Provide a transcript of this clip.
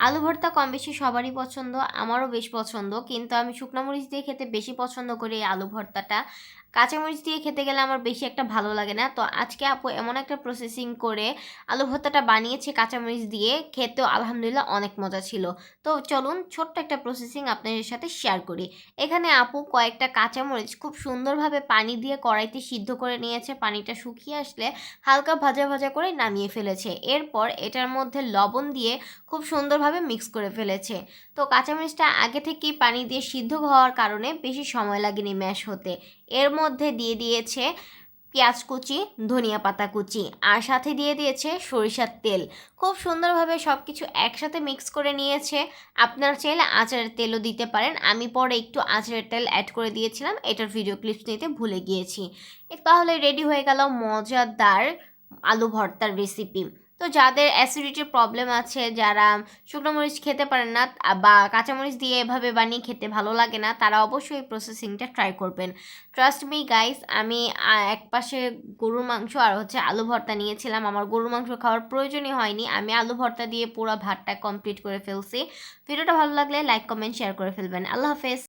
আলু ভর্তা কম বেশি সবারই পছন্দ, আমারও বেশ পছন্দ, কিন্তু আমি শুকনো মরিচ দিয়ে খেতে বেশি পছন্দ করি এই আলু ভর্তাটা। কাঁচামরিচ দিয়ে খেতে গেলে আমার বেশি একটা ভালো লাগে না। তো আজকে আপু এমন একটা প্রসেসিং করে আলু ভর্তাটা বানিয়েছে কাঁচামরিচ দিয়ে, খেতেও আলহামদুলিল্লাহ অনেক মজা ছিল। তো চলুন ছোট্ট একটা প্রসেসিং আপনাদের সাথে শেয়ার করি। এখানে আপু কয়েকটা কাঁচামরিচ খুব সুন্দরভাবে পানি দিয়ে কড়াইতে সিদ্ধ করে নিয়েছে। পানিটা শুকিয়ে আসলে হালকা ভাজা ভাজা করে নামিয়ে ফেলেছে। এরপর এটার মধ্যে লবণ দিয়ে খুব সুন্দরভাবে মিক্স করে ফেলেছে। তো কাঁচামরিচটা আগে থেকেই পানি দিয়ে সিদ্ধ হওয়ার কারণে বেশি সময় লাগেনি ম্যাশ হতে। এর মধ্যে দিয়ে দিয়েছে পেঁয়াজ কুচি, ধনিয়া পাতা কুচি, আর সাথে দিয়ে দিয়েছে সরিষার তেল। খুব সুন্দরভাবে সব কিছু একসাথে মিক্স করে নিয়েছে। আপনারা চাইলে আচারের তেলও দিতে পারেন, আমি পরে একটু আচারের তেল অ্যাড করে দিয়েছিলাম, এটার ভিডিও ক্লিপস নিতে ভুলে গিয়েছি। তাহলে রেডি হয়ে গেল মজাদার আলু ভর্তার রেসিপি। তো যাদের অ্যাসিডিটির প্রবলেম আছে, যারা শুকনো মরিচ খেতে পারেন না বা কাঁচামরিচ দিয়ে এভাবে বানিয়ে খেতে ভালো লাগে না, তারা অবশ্যই এই প্রসেসিংটা ট্রাই করবেন। ট্রাস্ট মি গাইস, আমি এক পাশে গরুর মাংস আর আলু ভর্তা নিয়েছিলাম। আমার গরুর মাংস খাওয়ার প্রয়োজনই হয়নি, আমি আলু ভর্তা দিয়ে পুরো ভাতটা কমপ্লিট করে ফেলছি। ভিডিওটা ভালো লাগলে লাইক কমেন্ট শেয়ার করে ফেলবেন। আল্লাহ হাফেজ।